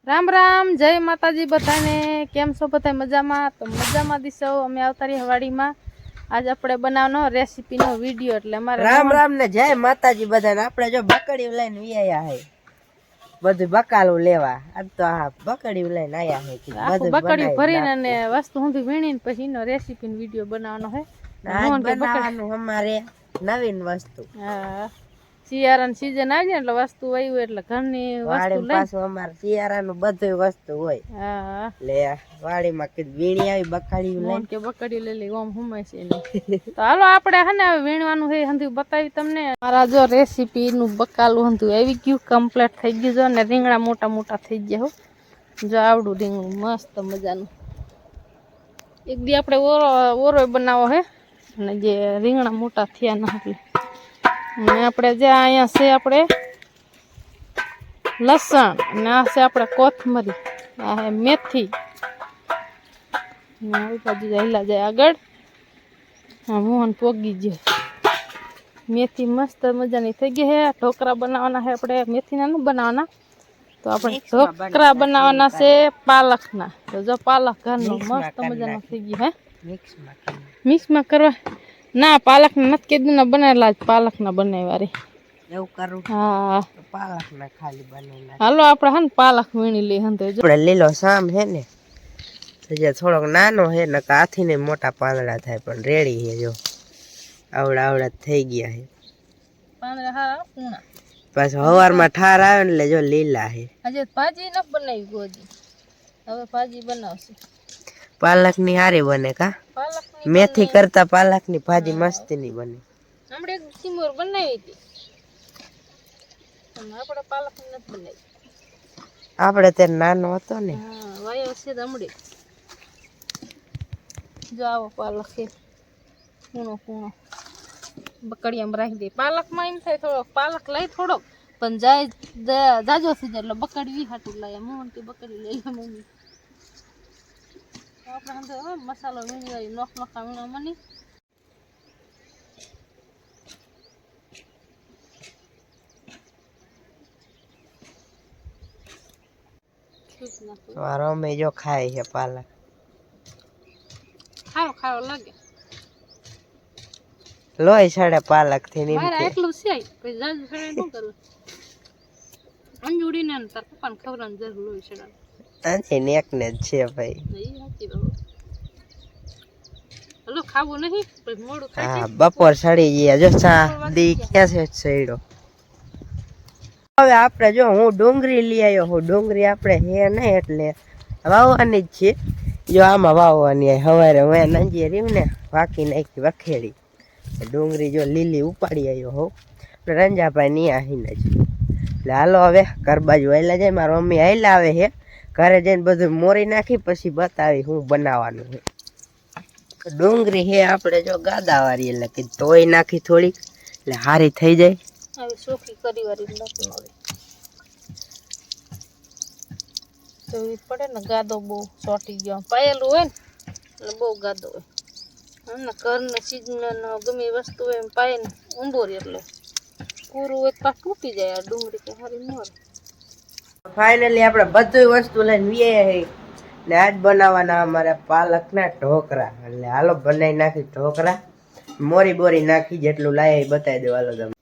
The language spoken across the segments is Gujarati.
राम राम जय माताजी बधाने केम छो बधाय मजामां तो मजामां दिशो अमे आवता रही हवाड़ी में आज आपणे बनावनो रेसिपी नो विडियो એટલે અમારે राम राम ने जय माताजी बधाने આપણે જો બકડી લઈને વિયા હે બધું બકાલું લેવા આજ તો આ બકડી લઈને આયા હે કે બધું બકડી ભરીને અને વસ્તુ હુંધી વીણીને પછી નો રેસિપી નો વિડિયો બનાવવાનો હે આજ બનાવવાનું અમારે નવીન વસ્તુ હા શિયાળાની સીઝન આવી એટલે વસ્તુ આવ્યું એટલે ઘરની વસ્તુ લઈ પાછું અમાર શિયાળાનું બધું વસ્તુ હોય હા લે વાડીમાં કે વીણી આવી બકડી લઈને કે બકડી લઈ લઈ ઓમ હુમાય છે ને તો હાલો આપણે હે ને વીણવાનું હે હંધી બતાવી તમને મારા જો રેસિપી નું બકાલું હંધું આવી ગયું કમ્પ્લીટ થઈ ગયું જો ને રીંગણા મોટા મોટા થઈ ગયા હો જો આવડું રીંગણું મસ્ત મજાનું એક દી આપણે ઓરો બનાવો હે અને જે રીંગણા મોટા થયા ન એટલે અને આપણે જે અહીંયા છે આપણે લસણ અને આ છે આપણે કોથમરી આ હે મેથી આવી બાજુ હેલા જાય આગળ હા મોહન પોગી ગયો મેથી મસ્ત મજાની થઈ ગઈ હે ઢોકરા બનાવવાના છે આપણે મેથીના ન બનાવવાના તો આપણે ઢોકરા બનાવવાના છે પાલકના તો જો પાલક ઘરનો મસ્ત મજાનો થઈ ગયો હે મિક્સમાં કરવા ના પાલકના નથી કીધું ને બનાવેલા જ પાલકના બનાવ્યા રે એવું કરું હા પાલકના ખાલી બનાવીને હાલો આપણે હે ને પાલક વીણી લઈ હંતે જો આપણે લીલો સામ હે ને જે થોડોક નાનો હે ને હાથીને મોટા પાંદડા થાય પણ રેડી હે જો આવડા આવડા થઈ ગયા હે પાંદડા હારા પૂણા પાછું હવારમાં ઠાર આવે ને એટલે જો લીલા હે આજે ભાજી ન બનાવી ગોજી હવે ભાજી બનાવશે પાલકની હારી બને કા પાલકની મેથી કરતા પાલકની ભાજી મસ્તીની બને આપણે એક સિમોર બનાવી હતી પણ આપણે પાલકની નથી બનાવી આપણે તે નાનો હતો ને હા વાયો છે હમણે જો આવો પાલક છે કૂણો કૂણો બકડીયામાં રાખી દે પાલકમાં એમ થાય થોડોક પાલક લઈ થોડોક પણ જાય જાજો થઈ જાય એટલે બકડી હાટું લાય મોહનથી બકડી લઈ લે મમ્મી આપણે અંદર મસાલો વીણી વાળી નોખા વીણા મની રમે જો ખાય છે પાલક ખારો ખારો લાગે લોહી છડે પાલક થી નીમ મારા એટલું છે પછી જાજુ છડે ન કરું અંજુડીને તાર પપ્પાને ખવડાવવાની જરૂર લોહી છડા આજે નેક ને જ છે ભાઈ હલો ખાવું નહીં પછી મોડું ખાય હા બપોર સડી ગયા જો ચા દી ક્યાં છે સડ્યો હવે આપણે જો હું ડુંગળી લઈ આવ્યો હું ડુંગળી આપણે હે નહીં એટલે વાવવાની જ છે જો આમાં વાવવાની સવારે હું નંજી રહ્યું ને વાકી નાખી વખેડી ડુંગળી જો લીલી ઉપાડી આવ્યો હોઉં રંજાભાઈ ની આહીને જ એટલે હાલો હવે ઘર બાજુ આવેલા જાય મારા મમ્મી આવેલા આવે છે ઘરે જઈને બધું મોરી નાખી પછી બતાવી હું બનાવવાનું છે ડુંગળી હે આપણે જો ગાદાવાળી એટલે કે તોય નાખી થોડીક એટલે હારી થઈ જાય હવે ચોખી કરી વાળી નથી મળે તો એ પડે ને ગાદો બહુ ચોટી ગયો પાયેલું હોય ને એટલે બહુ ગાદો હોય અને ઘરને સિઝન ગમે વસ્તુ હોય એમ પાય ને ઊંબો રે એટલે પૂરું હોય તો તૂટી જાય આ ડુંગળી કે હારી ન હોય ફાઇનલી આપણે બધી વસ્તુ લઈને વીએ ને આજ બનાવવાના અમારે પાલકના ઢોકરા એટલે હાલો બનાવી નાખી ઢોકરા મોરી બોરી નાખી જેટલું લાય એ બતાવી દો હાલો તમે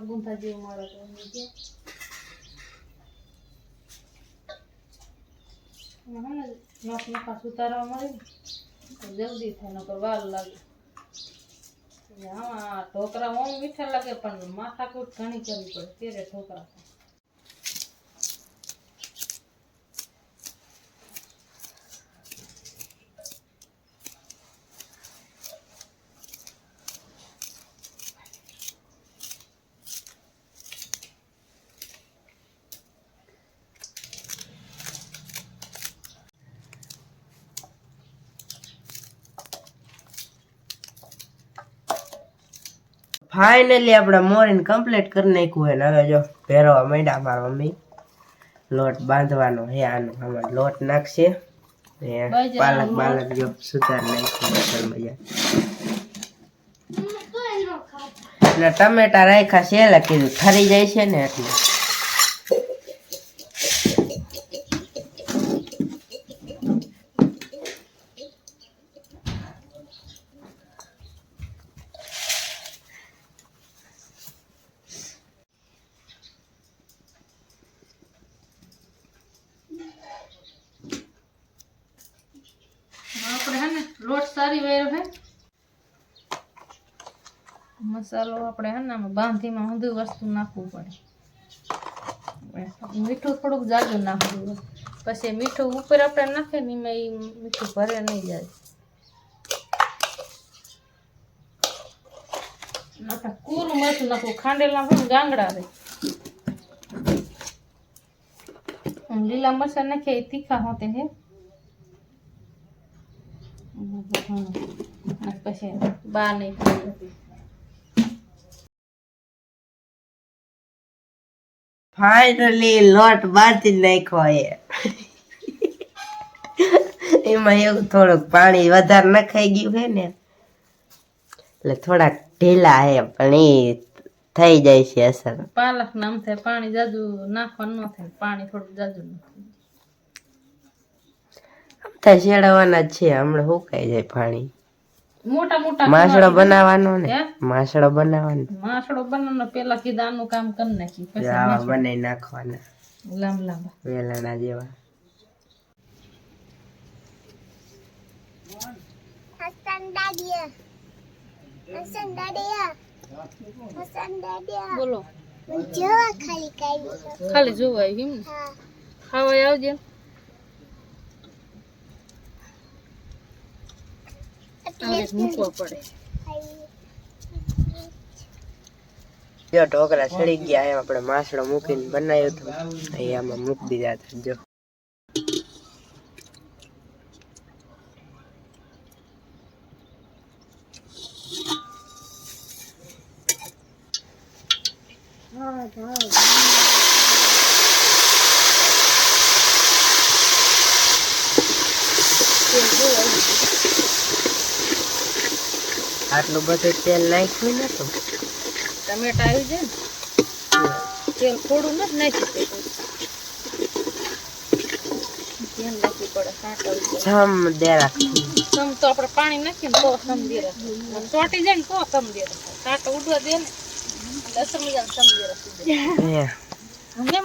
ગુંથા જેવું મારે તો નખા સુતારવા મળે ને જલ્દી થાય નકર વાર લાગે આમાં ઢોકરા ઓમ મીઠા લાગે પણ માથાકૂટ ઘણી કરવી પડે ત્યારે ઢોકરા ફાઇનલી આપણે મોરીને કમ્પ્લીટ કરી નાખ્યું હોય ને હવે જો પહેરવા માંડ્યા મારા મમ્મી લોટ બાંધવાનો હે આનો આમાં લોટ નાખશે ને પાલક બાલક જો સુધાર નાખી મજા ને ટમેટા રાખ્યા છે એટલે કીધું ઠરી જાય છે ને એટલે આપણે હે ને લોટ સારી વેર હે મસાલો આપણે હે ને આમાં બાંધીમાં બધું વસ્તુ નાખવું પડે મીઠું થોડુંક જાજુ નાખવું પછી મીઠું ઉપર આપણે નાખે ને એમાં એ મીઠું ભરે નહીં જાય નાખા કૂરું મરચું નાખવું ખાંડેલા હોય ને ગાંગડા રે લીલા મરચા નાખે તીખા હોતે હે પછી બા નહીં ફાઇનલી લોટ બાંધી નાખ્યો એમાં એવું થોડુંક પાણી વધારે નખાઈ ગયું છે ને એટલે થોડાક ઢીલા હે પણ એ થઈ જાય છે અસર પાલક નામ થાય પાણી જાજુ નાખવાનું ન થાય પાણી થોડુંક જાજુ નાખવું શેડવાના જ છે હમણાં સુકાઈ જાય પાણી મોટા મોટા માસડો બનાવવાનો ને માસડો બનાવવાનો પેલા કીધું આનું કામ કરી નાખી પછી આવા બનાવી નાખવાના લાંબા વેલણા જેવા બોલો ખાલી જોવા એમ ખાવા આવજે મૂકવા પડે જો ઢોકળા સડી ગયા એમ આપણે માસડો મૂકીને બનાવ્યો હતો એ આમાં મૂકી દીધા હતા જો આટલું બધું તેલ નાખ્યું ને તો ટમેટા આવી જાય ને તેલ થોડું નથી નાખી તેલ નાખવી પડે સમ દે રાખવું સમ તો આપણે પાણી નાખીએ ને તો સમ દે રાખવું ચોટી જાય ને તો સમ દે રાખવું કાંટો ઉડવા દે ને અસર મજા સમ દે રાખવું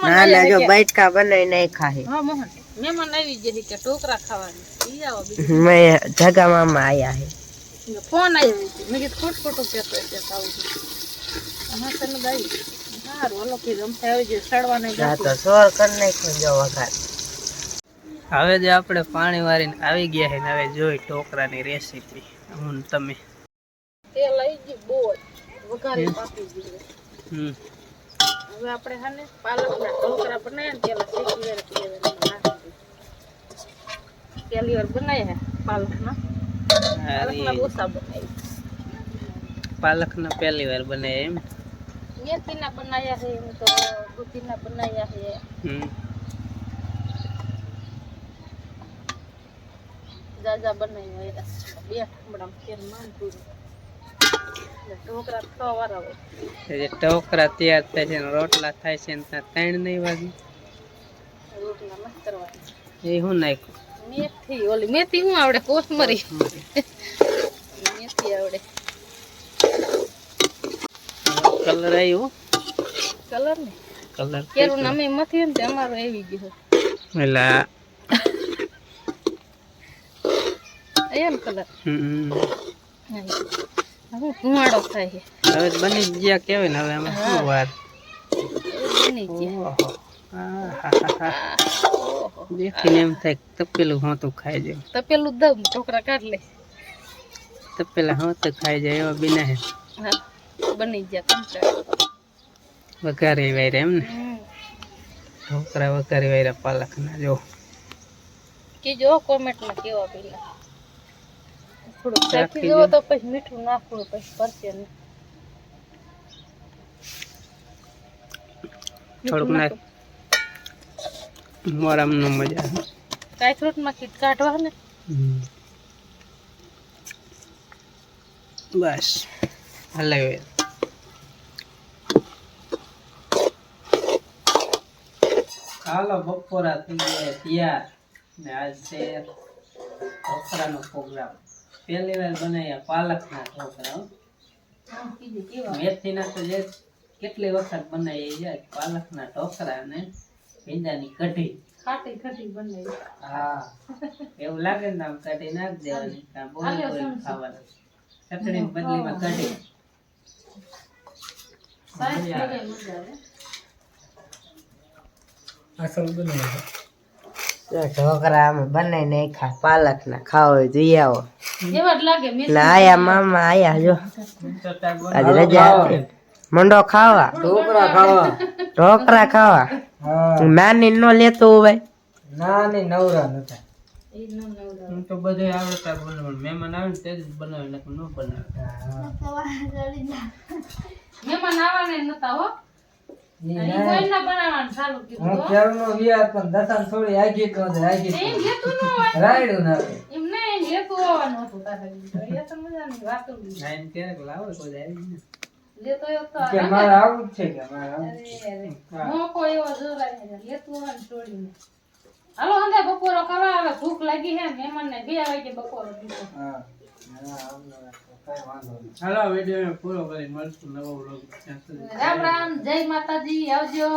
ના ના જો બૈઠકા બનાવી નાખ્યા છે હા મોહન મહેમાન આવી જાય કે ટોકરા ખાવાની ઈ આવો બીજું મેં જગા મામા આયા છે ફોન આવ્યો મેં કીધું ખોટું કહેતો આવું હા તને દાઈ સારું હલો કે ગમતા આવી જાય સડવાને હા તો સોર કરી નાખ્યો જો વઘાર હવે જે આપણે પાણી વારીને આવી ગયા છે ને હવે જોઈ ઢોકળાની રેસીપી હું તમે તેલ આવી ગયું બહુ વઘારી પાકી ગયું હવે આપણે હાને પાલકના ઢોકળા બનાવ્યા ને પેલા શેકી પહેલી વાર બનાવ્યા પાલકના ઓછા બનાવી પાલકના પહેલી વાર બનાવ્યા એમ મેથીના બનાવ્યા છે એમ તો દૂધીના બનાવ્યા છે જાજા બનાવ્યા બે ઠમડા તેલ માંગતું ઢોકળા ખાવા વાળા હોય જે ઢોકળા તૈયાર થાય છે રોટલા થાય છે ને ત્યાં 3 નહીં વાગે રોટલા મસ્ત કરવાના એ હું નાખ્યું મેથી ઓલી મેથી હું આવડે કોથમરી મેથી આવડે કલર આવ્યો કલર ને કલર કેરું નામે મથી ને અમારું આવી ગયું એલા એમ કલર હવે ધુમાડો થાય છે હવે બની ગયા કેવાય ને હવે આમાં શું વાર બની ગયા દેખીને એમ થાય તપેલું હોતું ખાઈ જાય તપેલું દમ ઢોકળા કાઢ લે તપેલા હોતું ખાઈ જાય એવા બીના હે હા બની ગયા કંટાળો વઘારી વાયરા એમ ને ઢોકળા વઘારી વાયરા પાલકના જો કીજો કોમેન્ટમાં કેવા પેલા થોડું ચાખી જો તો પછી મીઠું નાખવું પછી પરસે ને થોડુંક નાખ મોરામનો મજા આવે. કાઈ ફ્રૂટમાં કીટ કાઢવા ને બસ હલાવે. ચાલો બપોરા થઈ ગયા તૈયાર ને આજ છે ઢોકળાનો પ્રોગ્રામ. પહેલી વાર બનાવ્યા પાલકના ઢોકળા હો. મેથીના તો જે કેટલી વખત બનાવી જાય. પાલકના ઢોકળા અને ભીંડાની કઢી. ખાટી ખાટી બનાવી. હા એવું લાગે ને આમ કઢી નાખ દેવાની. બોલી બોલી ખાવાનું. ચટણી બદલીમાં કઢી. સાઈઝ થઈ ગઈ મજા આવે. ઢોકળા અમે બનાવી નાખ્યા પાલકના. ખાવો હોય તો ઈ આવો. એવા જ લાગે મેથી. એટલે આયા મામા આયા જો આજ રજા હતી. મંડો ખાવા ઢોકળા ખાવા. નાની નો લેતો ભાઈ. એ ન નવરા. હું તો બધે આવડતા બનાવવાનું. મહેમાન આવે ને તે જ બનાવે ને ન બનાવે. મહેમાન આવવાને નતા હો. ઈ કોઈ ના બનાવવાનું ચાલુ કીધું હો. એમ લેતું ન હોય. એમ નહીં લેતું આવવાનું હતું તારે. એ તો મજાની વાતો બી. નાઈન ક્યારેક લાવે કોઈ આવી ને. લેતો એક તો અરે, મોકો એવો જોરાય છે. લેતું આવવાનું છોડીને. હાલો હંદે બપોરો કરવા આવે. ભૂખ લાગી હે મહેમાનને 2 વાગે બપોરો દીધો. હાલો વિડીયો પૂરો કરી મળશું નવો વ્લોગ. રામ રામ, જય માતાજી, આવજો.